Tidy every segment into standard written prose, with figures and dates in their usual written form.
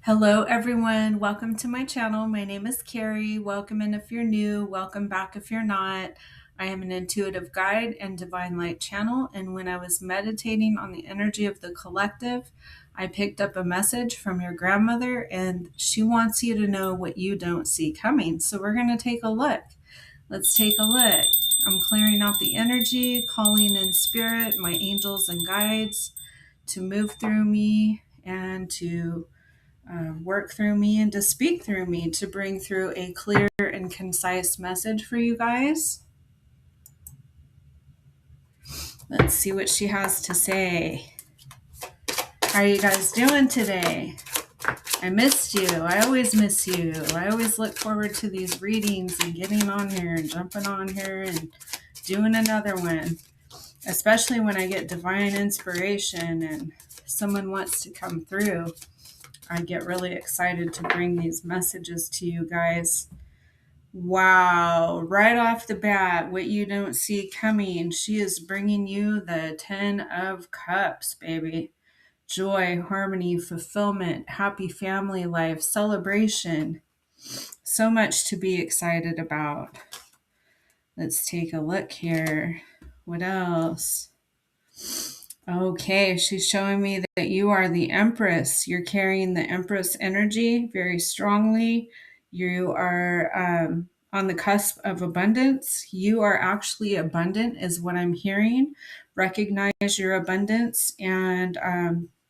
Hello, everyone. Welcome to my channel. My name is Cari. Welcome in if you're new. Welcome back if you're not. I am an intuitive guide and divine light channel. And when I was meditating on the energy of the collective, I picked up a message from your grandmother, and she wants you to know what you don't see coming. So we're going to take a look. Let's take a look. I'm clearing out the energy, calling in spirit, my angels and guides to move through me and to work through me and to speak through me to bring through a clear and concise message for you guys. Let's see what she has to say. How are you guys doing today? I missed you. I always miss you. I always look forward to these readings and getting on here and jumping on here and doing another one, especially when I get divine inspiration and someone wants to come through. I get really excited to bring these messages to you guys. Wow, right off the bat, what you don't see coming, she is bringing you the 10 of Cups, baby. Joy, harmony, fulfillment, happy family life, celebration. So much to be excited about. Let's take a look here. What else? Okay, she's showing me that you are the Empress. You're carrying the Empress energy very strongly. You are on the cusp of abundance. You are actually abundant, is what I'm hearing. Recognize your abundance and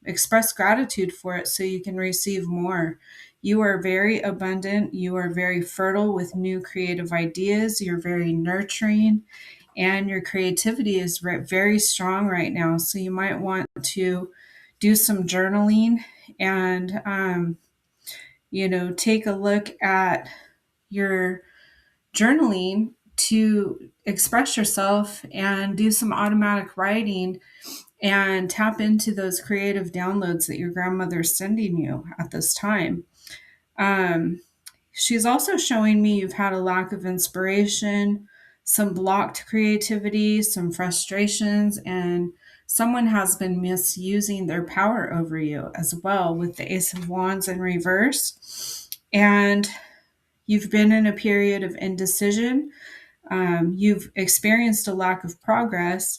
express gratitude for it so you can receive more. You are very abundant. You are very fertile with new creative ideas. You're very nurturing, and your creativity is very strong right now. So you might want to do some journaling and, take a look at your journaling to express yourself and do some automatic writing and tap into those creative downloads that your grandmother is sending you at this time. She's also showing me you've had a lack of inspiration, some blocked creativity, some frustrations, and someone has been misusing their power over you as well with the Ace of Wands in reverse. And you've been in a period of indecision. You've experienced a lack of progress.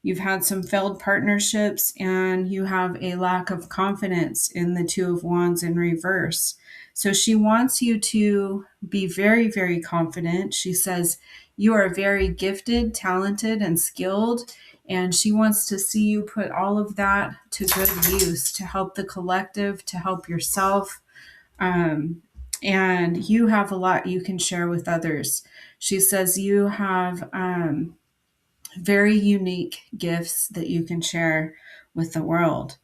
You've had some failed partnerships, and you have a lack of confidence in the Two of Wands in reverse. So she wants you to be very, very confident. She says you are very gifted, talented, and skilled. And she wants to see you put all of that to good use to help the collective, to help yourself. And you have a lot you can share with others. She says you have very unique gifts that you can share with the world.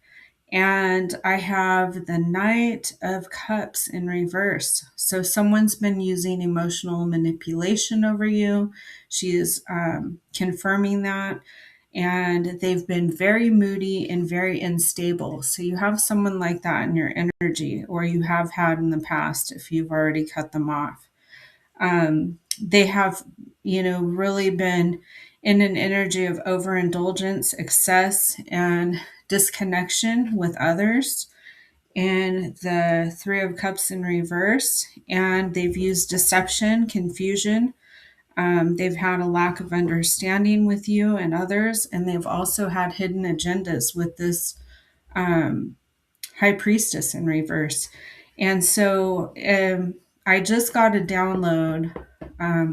And I have the Knight of Cups in reverse. So someone's been using emotional manipulation over you. She is confirming that. And they've been very moody and very unstable. So you have someone like that in your energy, or you have had in the past if you've already cut them off. They have, really been in an energy of overindulgence, excess, and disconnection with others. And the Three of Cups in reverse. And they've used deception, confusion. They've had a lack of understanding with you and others. And they've also had hidden agendas with this High Priestess in reverse. And so I just got a download,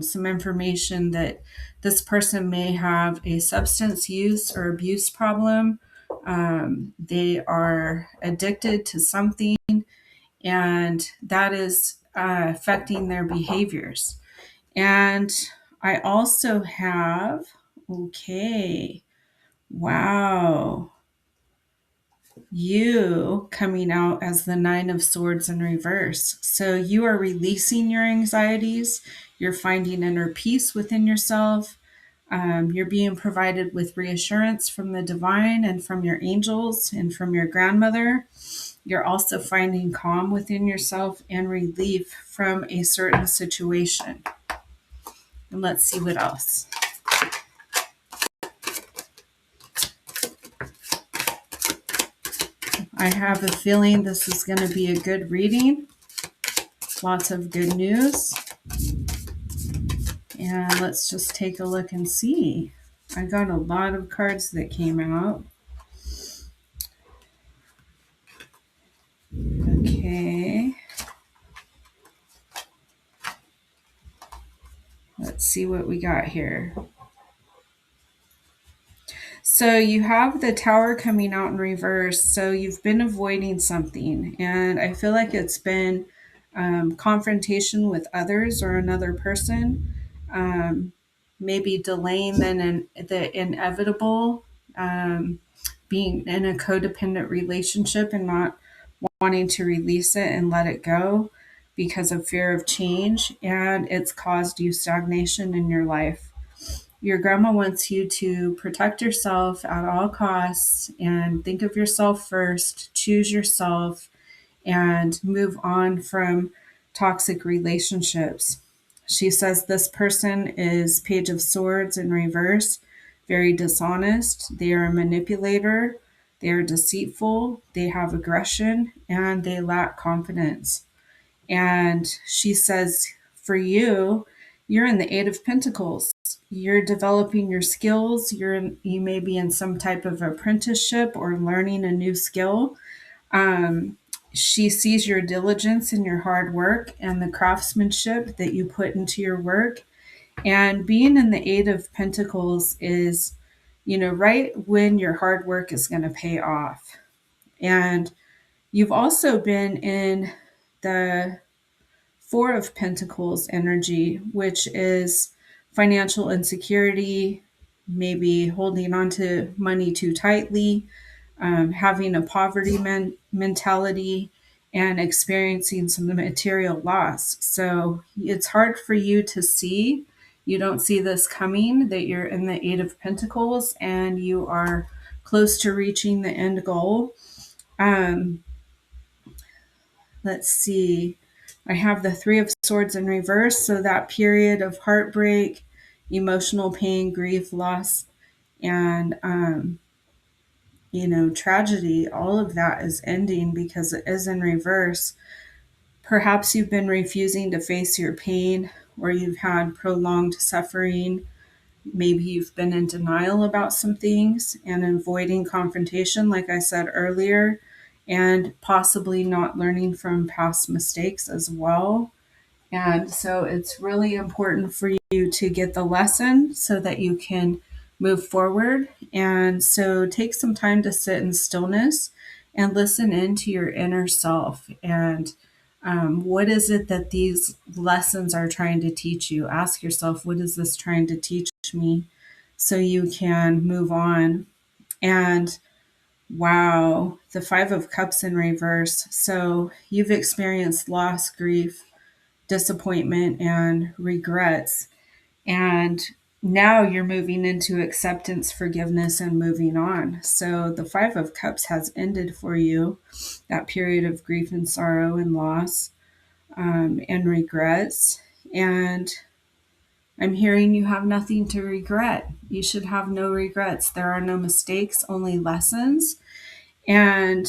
some information that this person may have a substance use or abuse problem. They are addicted to something, and that is affecting their behaviors. And I also have, okay, wow, you coming out as the Nine of Swords in reverse. So you are releasing your anxieties. You're finding inner peace within yourself. You're being provided with reassurance from the divine and from your angels and from your grandmother. You're also finding calm within yourself and relief from a certain situation. And let's see what else. I have a feeling this is going to be a good reading. Lots of good news. And let's just take a look and see. I got a lot of cards that came out. Okay. Let's see what we got here. So you have the Tower coming out in reverse. So you've been avoiding something. And I feel like it's been confrontation with others or another person. Maybe delaying the inevitable, being in a codependent relationship and not wanting to release it and let it go because of fear of change. And it's caused you stagnation in your life. Your grandma wants you to protect yourself at all costs and think of yourself first, choose yourself, and move on from toxic relationships. She says this person is Page of Swords in reverse, very dishonest. They are a manipulator, they are deceitful, they have aggression, and they lack confidence. And she says, for you, you're in the Eight of Pentacles. You're developing your skills. You may be in some type of apprenticeship or learning a new skill. Um, she sees your diligence and your hard work and the craftsmanship that you put into your work. And being in the Eight of Pentacles is, right when your hard work is going to pay off. And you've also been in the Four of Pentacles energy, which is financial insecurity, maybe holding on to money too tightly, having a poverty mentality, and experiencing some material loss. So it's hard for you to see. You don't see this coming, that you're in the Eight of Pentacles and you are close to reaching the end goal. Let's see. I have the Three of Swords in reverse. So that period of heartbreak, emotional pain, grief, loss, and, tragedy, all of that is ending because it is in reverse. Perhaps you've been refusing to face your pain, or you've had prolonged suffering. Maybe you've been in denial about some things and avoiding confrontation, like I said earlier, and possibly not learning from past mistakes as well. And so it's really important for you to get the lesson so that you can move forward. And so take some time to sit in stillness and listen into your inner self. And what is it that these lessons are trying to teach you? Ask yourself, what is this trying to teach me? So you can move on. And wow, the Five of Cups in reverse. So you've experienced loss, grief, disappointment, and regrets. And now you're moving into acceptance, forgiveness, and moving on. So the Five of Cups has ended for you, that period of grief and sorrow and loss, and regrets. And I'm hearing you have nothing to regret. You should have no regrets. There are no mistakes, only lessons. And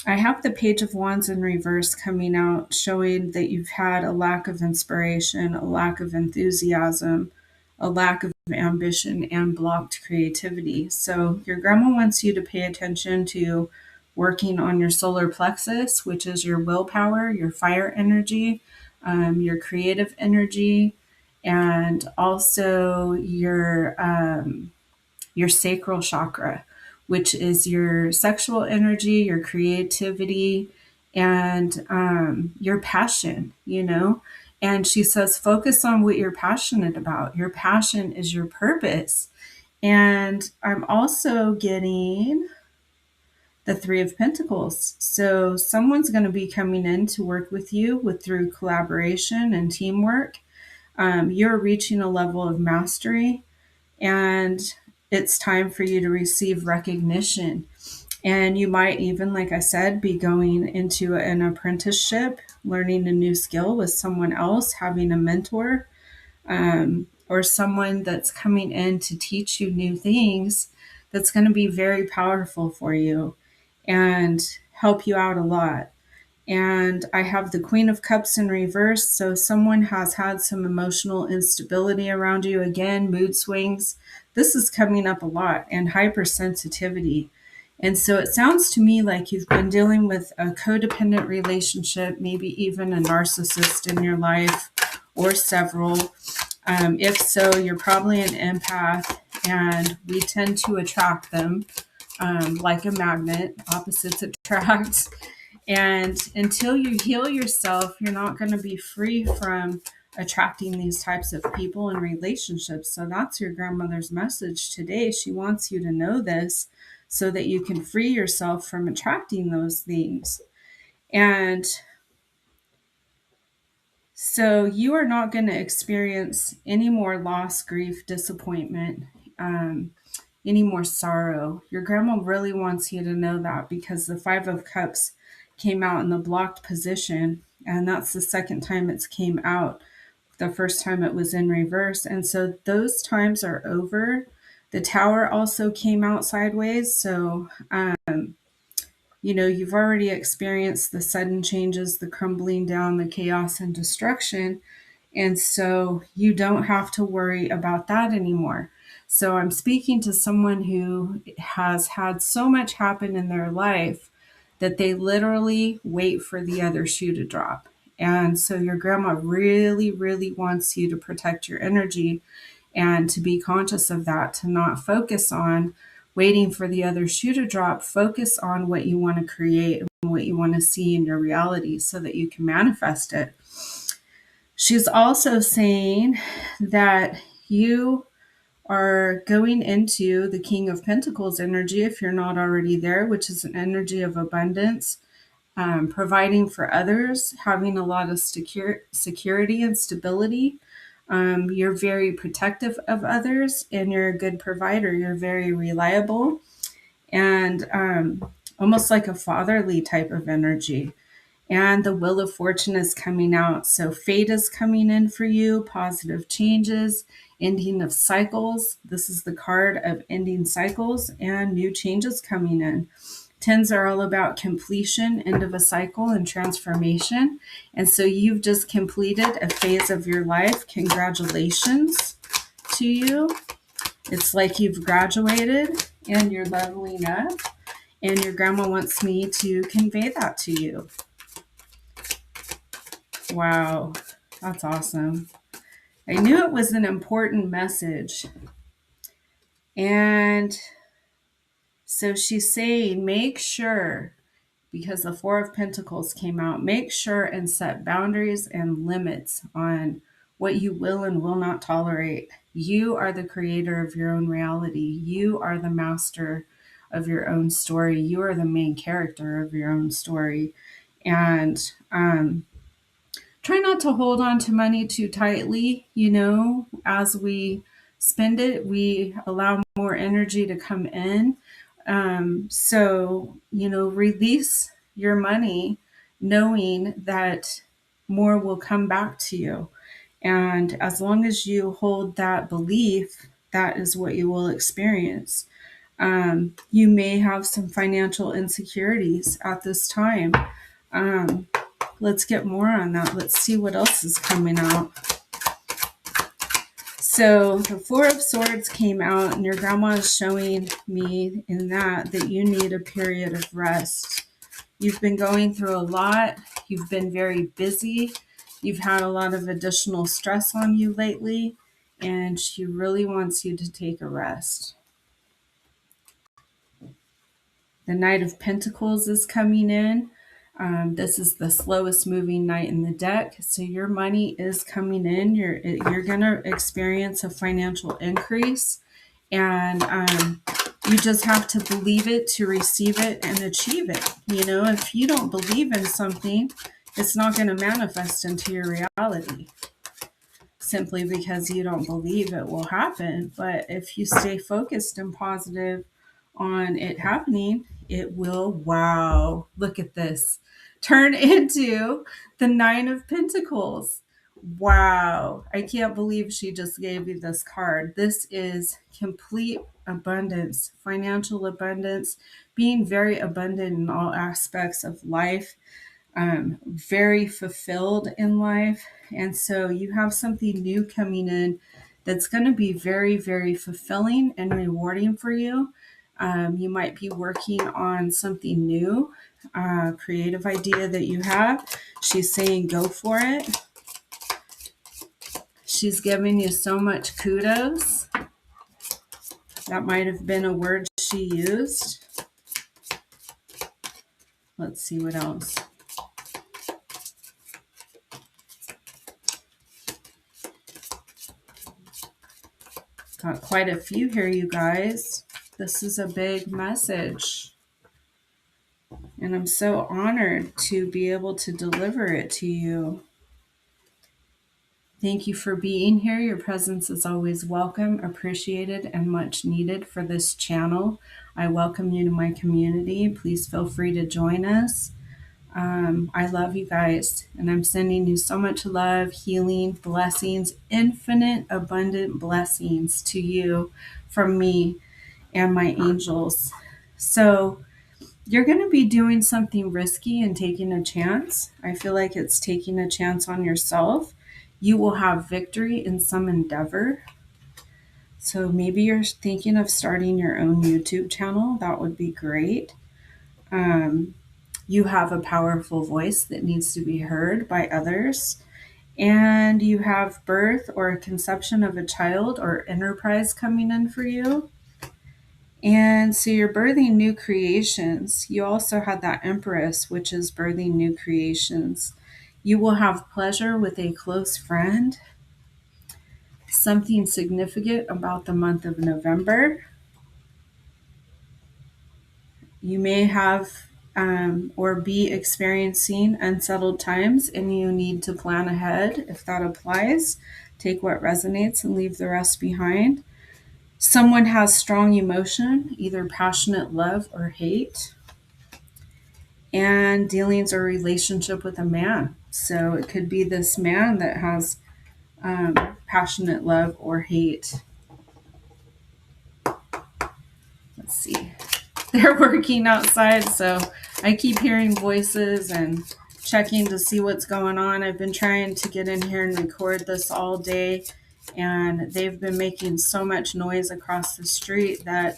I have the Page of Wands in reverse coming out, showing that you've had a lack of inspiration, a lack of enthusiasm, a lack of ambition, and blocked creativity. So your grandma wants you to pay attention to working on your solar plexus, which is your willpower, your fire energy, your creative energy, and also your sacral chakra, which is your sexual energy, your creativity, and your passion. And she says, focus on what you're passionate about. Your passion is your purpose. And I'm also getting the Three of Pentacles. So someone's going to be coming in to work with you through collaboration and teamwork. You're reaching a level of mastery, and it's time for you to receive recognition. And you might even, like I said, be going into an apprenticeship, learning a new skill with someone else, having a mentor, or someone that's coming in to teach you new things that's going to be very powerful for you and help you out a lot. And I have the Queen of Cups in reverse. So someone has had some emotional instability around you. Again, mood swings. This is coming up a lot, and hypersensitivity. And so it sounds to me like you've been dealing with a codependent relationship, maybe even a narcissist in your life, or several. If so, you're probably an empath, and we tend to attract them like a magnet, opposites attract. And until you heal yourself, you're not going to be free from attracting these types of people and relationships. So that's your grandmother's message today. She wants you to know this so that you can free yourself from attracting those things. And so you are not going to experience any more loss, grief, disappointment, um, any more sorrow. Your grandma really wants you to know that, because the Five of Cups came out in the blocked position, and that's the second time it's came out. The first time it was in reverse. And so those times are over. The Tower also came out sideways. So, you've already experienced the sudden changes, the crumbling down, the chaos and destruction. And so you don't have to worry about that anymore. So I'm speaking to someone who has had so much happen in their life that they literally wait for the other shoe to drop. And so your grandma really, really wants you to protect your energy and to be conscious of that, to not focus on waiting for the other shoe to drop. Focus on what you want to create and what you want to see in your reality so that you can manifest it. She's also saying that you are going into the King of Pentacles energy, if you're not already there, which is an energy of abundance, providing for others, having a lot of security and stability. You're very protective of others, and you're a good provider. You're very reliable, and almost like a fatherly type of energy. And the Wheel of Fortune is coming out. So fate is coming in for you, positive changes, ending of cycles. This is the card of ending cycles and new changes coming in. Tens are all about completion, end of a cycle, and transformation. And so you've just completed a phase of your life. Congratulations to you. It's like you've graduated and you're leveling up. And your grandma wants me to convey that to you. Wow, that's awesome. I knew it was an important message. And so she's saying, make sure, because the Four of Pentacles came out, make sure and set boundaries and limits on what you will and will not tolerate. You are the creator of your own reality. You are the master of your own story. You are the main character of your own story. And try not to hold on to money too tightly. As we spend it, we allow more energy to come in. So, release your money knowing that more will come back to you. And as long as you hold that belief, that is what you will experience. You may have some financial insecurities at this time. Let's get more on that. Let's see what else is coming out. So the Four of Swords came out, and your grandma is showing me in that you need a period of rest. You've been going through a lot. You've been very busy. You've had a lot of additional stress on you lately, and she really wants you to take a rest. The Knight of Pentacles is coming in. This is the slowest moving knight in the deck. So your money is coming in. You're going to experience a financial increase. And you just have to believe it to receive it and achieve it. If you don't believe in something, it's not going to manifest into your reality. Simply because you don't believe it will happen. But if you stay focused and positive on it happening, it will, wow, look at this, turn into the Nine of Pentacles. Wow, I can't believe she just gave you this card. This is complete abundance, financial abundance, being very abundant in all aspects of life, very fulfilled in life. And so you have something new coming in that's going to be very, very fulfilling and rewarding for you. You might be working on something new, creative idea that you have. She's saying go for it. She's giving you so much kudos. That might have been a word she used. Let's see what else. Got quite a few here, you guys. This is a big message. And I'm so honored to be able to deliver it to you. Thank you for being here. Your presence is always welcome, appreciated, and much needed for this channel. I welcome you to my community. Please feel free to join us. I love you guys, and I'm sending you so much love, healing, blessings, infinite, abundant blessings to you from me and my angels. So you're going to be doing something risky and taking a chance. I feel like it's taking a chance on yourself. You will have victory in some endeavor. So maybe you're thinking of starting your own YouTube channel. That would be great. You have a powerful voice that needs to be heard by others. And you have birth or a conception of a child or enterprise coming in for you. And so you're birthing new creations. You also had that Empress, which is birthing new creations. You will have pleasure with a close friend. Something significant about the month of November. You may have or be experiencing unsettled times, and you need to plan ahead if that applies. Take what resonates and leave the rest behind. Someone has strong emotion, either passionate love or hate, and dealings or relationship with a man. So it could be this man that has passionate love or hate. Let's see. They're working outside, so I keep hearing voices and checking to see what's going on. I've been trying to get in here and record this all day, and they've been making so much noise across the street that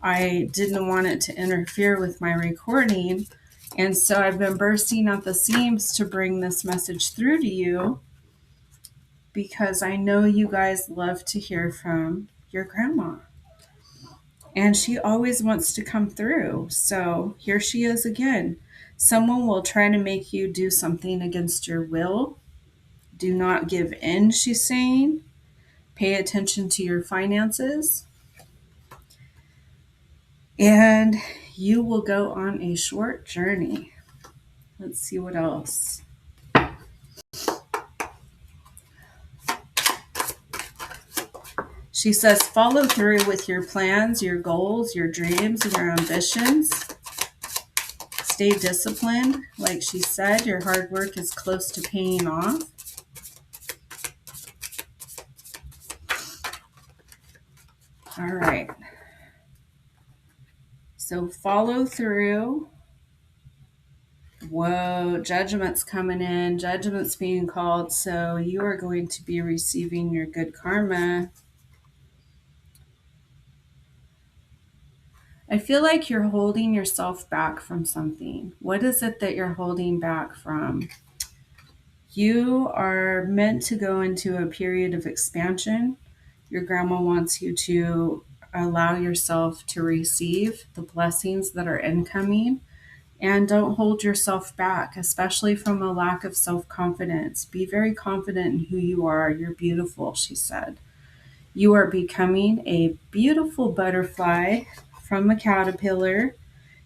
I didn't want it to interfere with my recording. And so I've been bursting at the seams to bring this message through to you, because I know you guys love to hear from your grandma. And she always wants to come through. So here she is again. Someone will try to make you do something against your will. Do not give in, she's saying. Pay attention to your finances. And you will go on a short journey. Let's see what else. She says, follow through with your plans, your goals, your dreams, and your ambitions. Stay disciplined. Like she said, your hard work is close to paying off. All right. So follow through. Whoa, judgment's coming in. Judgment's being called. So you are going to be receiving your good karma. I feel like you're holding yourself back from something. What is it that you're holding back from? You are meant to go into a period of expansion. Your grandma wants you to allow yourself to receive the blessings that are incoming, and don't hold yourself back, especially from a lack of self-confidence. Be very confident in who you are. You're beautiful, she said. You are becoming a beautiful butterfly from a caterpillar.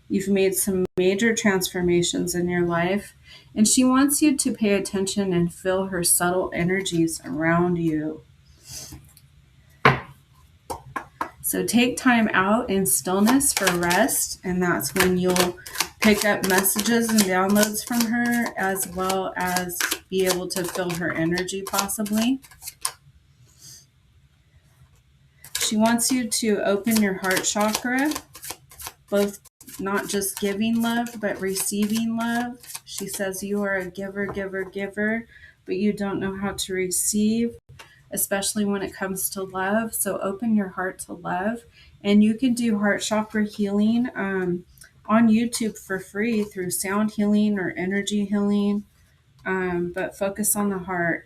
You've made some major transformations in your life, and she wants you to pay attention and feel her subtle energies around you. So take time out in stillness for rest, and that's when you'll pick up messages and downloads from her, as well as be able to feel her energy possibly. she wants you to open your heart chakra, both not just giving love, but receiving love. She says you are a giver, giver, giver, but you don't know how to receive, especially when it comes to love. So open your heart to love. And you can do heart chakra healing on YouTube for free through sound healing or energy healing. But focus on the heart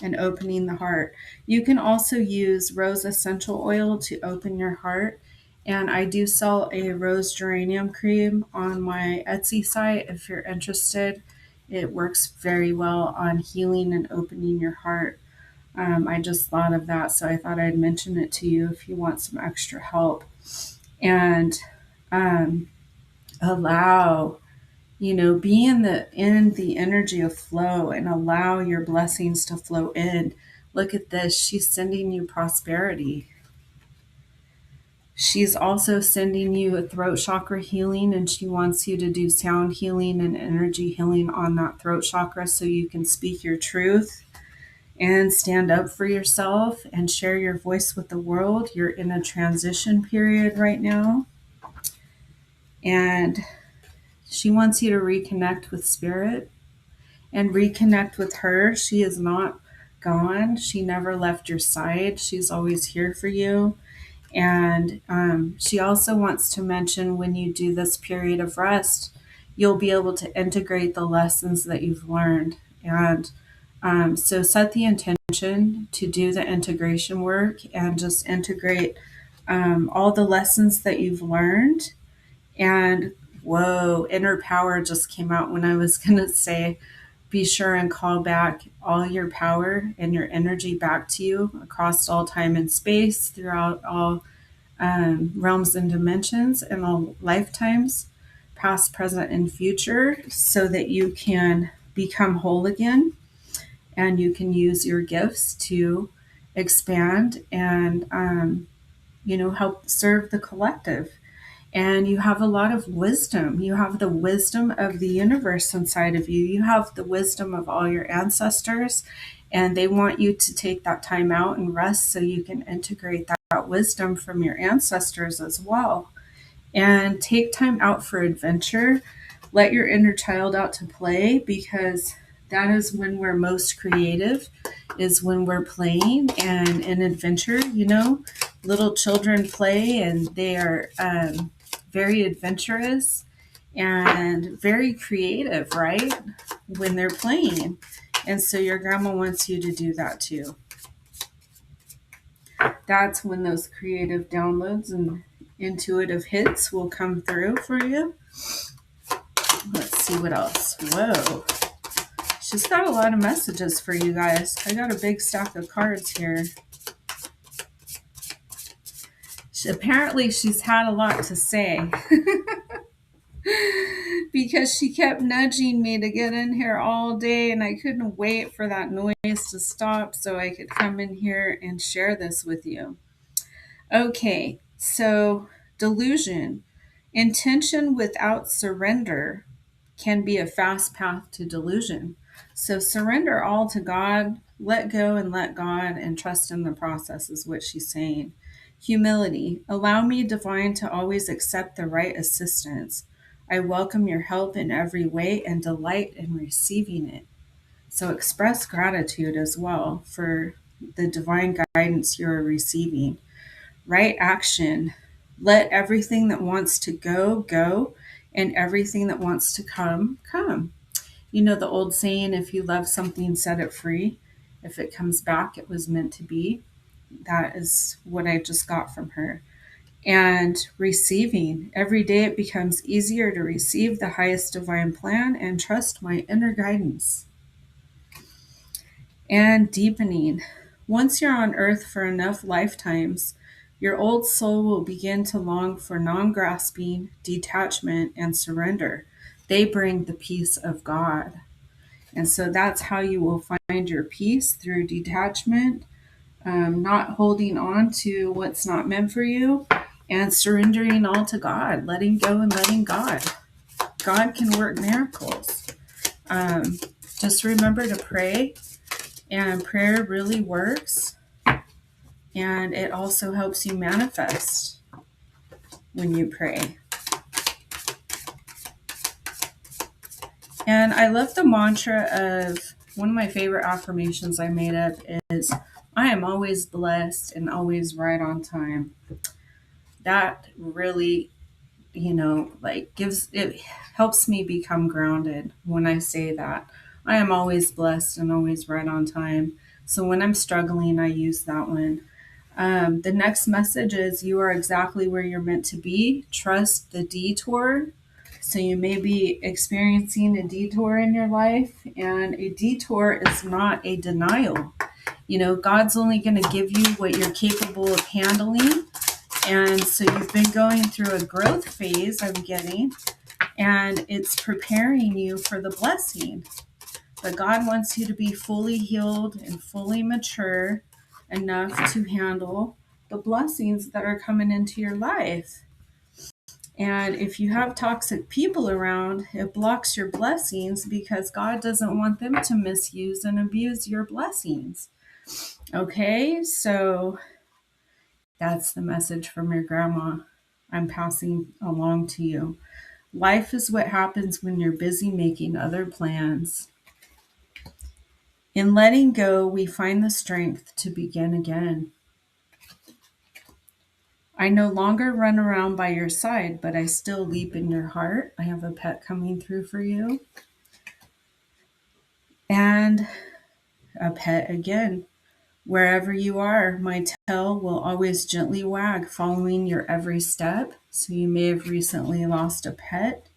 and opening the heart. You can also use rose essential oil to open your heart. And I do sell a rose geranium cream on my Etsy site if you're interested. It works very well on healing and opening your heart. I just thought of that, so I thought I'd mention it to you if you want some extra help. And allow, be in the energy of flow and allow your blessings to flow in. Look at this. She's sending you prosperity. She's also sending you a throat chakra healing, and she wants you to do sound healing and energy healing on that throat chakra so you can speak your truth and stand up for yourself and share your voice with the world. You're in a transition period right now. And she wants you to reconnect with spirit and reconnect with her. She is not gone. She never left your side. She's always here for you. And she also wants to mention when you do this period of rest, you'll be able to integrate the lessons that you've learned. And so set the intention to do the integration work and just integrate all the lessons that you've learned. And whoa, inner power just came out when I was going to say, be sure and call back all your power and your energy back to you across all time and space, throughout all realms and dimensions and all lifetimes, past, present, and future, so that you can become whole again and you can use your gifts to expand and, help serve the collective. And you have a lot of wisdom. You have the wisdom of the universe inside of you. You have the wisdom of all your ancestors, and they want you to take that time out and rest so you can integrate that wisdom from your ancestors as well. And take time out for adventure. Let your inner child out to play, because that is when we're most creative, is when we're playing and in adventure. Little children play and they are very adventurous and very creative, right? When they're playing. And so your grandma wants you to do that too. That's when those creative downloads and intuitive hits will come through for you. Let's see what else. Whoa. She's got a lot of messages for you guys. I got a big stack of cards here. Apparently she's had a lot to say because she kept nudging me to get in here all day, and I couldn't wait for that noise to stop so I could come in here and share this with you. Okay, so delusion. Intention without surrender can be a fast path to delusion. So surrender all to God, let go and let God, and trust in the process is what she's saying. Humility. Allow me, divine, to always accept the right assistance. I welcome your help in every way and delight in receiving it. So express gratitude as well for the divine guidance you're receiving. Right action. Let everything that wants to go, go, and everything that wants to come, come. The old saying, if you love something, set it free. If it comes back, it was meant to be. That is what I just got from her. And receiving. Every day it becomes easier to receive the highest divine plan and trust my inner guidance. And deepening. Once you're on earth for enough lifetimes, your old soul will begin to long for non-grasping, detachment, and surrender. They bring the peace of God. And so that's how you will find your peace, through detachment, not holding on to what's not meant for you, and surrendering all to God, letting go and letting God. God can work miracles. Just remember to pray, and prayer really works. And it also helps you manifest when you pray. And I love the mantra of, one of my favorite affirmations I made up is, I am always blessed and always right on time. That really, like it helps me become grounded when I say that. I am always blessed and always right on time. So when I'm struggling, I use that one. The next message is, you are exactly where you're meant to be. Trust the detour. So you may be experiencing a detour in your life, and a detour is not a denial. God's only going to give you what you're capable of handling. And so you've been going through a growth phase, I'm getting, and it's preparing you for the blessing. But God wants you to be fully healed and fully mature enough to handle the blessings that are coming into your life. And if you have toxic people around, it blocks your blessings because God doesn't want them to misuse and abuse your blessings. Okay, so that's the message from your grandma I'm passing along to you. Life is what happens when you're busy making other plans. In letting go, we find the strength to begin again. I no longer run around by your side, but I still leap in your heart. I have a pet coming through for you. And a pet again. Wherever you are, my tail will always gently wag, following your every step. So you may have recently lost a pet,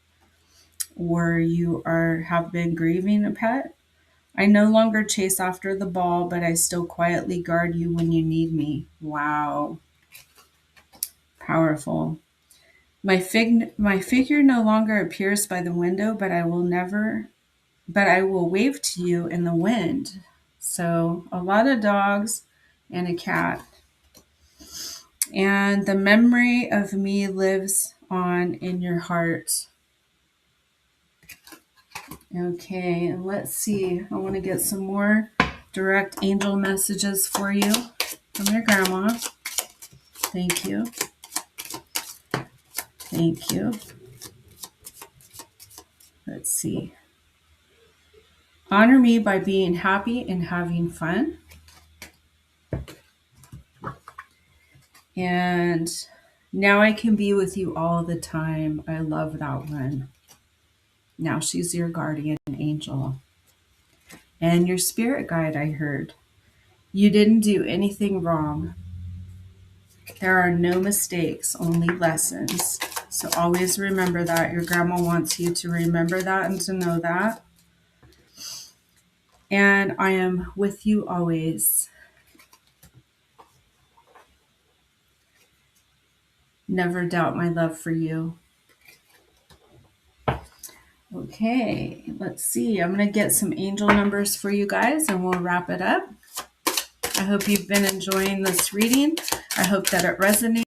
or you have been grieving a pet. I no longer chase after the ball, but I still quietly guard you when you need me. Wow. Powerful. My figure no longer appears by the window, but I will wave to you in the wind. So a lot of dogs and a cat. And the memory of me lives on in your heart. Okay, and let's see. I want to get some more direct angel messages for you from your grandma. Thank you. Thank you. Let's see. Honor me by being happy and having fun. And now I can be with you all the time. I love that one. Now she's your guardian angel. And your spirit guide, I heard. You didn't do anything wrong. There are no mistakes, only lessons. So always remember that. Your grandma wants you to remember that and to know that. And I am with you always. Never doubt my love for you. Okay, let's see. I'm going to get some angel numbers for you guys and we'll wrap it up. I hope you've been enjoying this reading. I hope that it resonates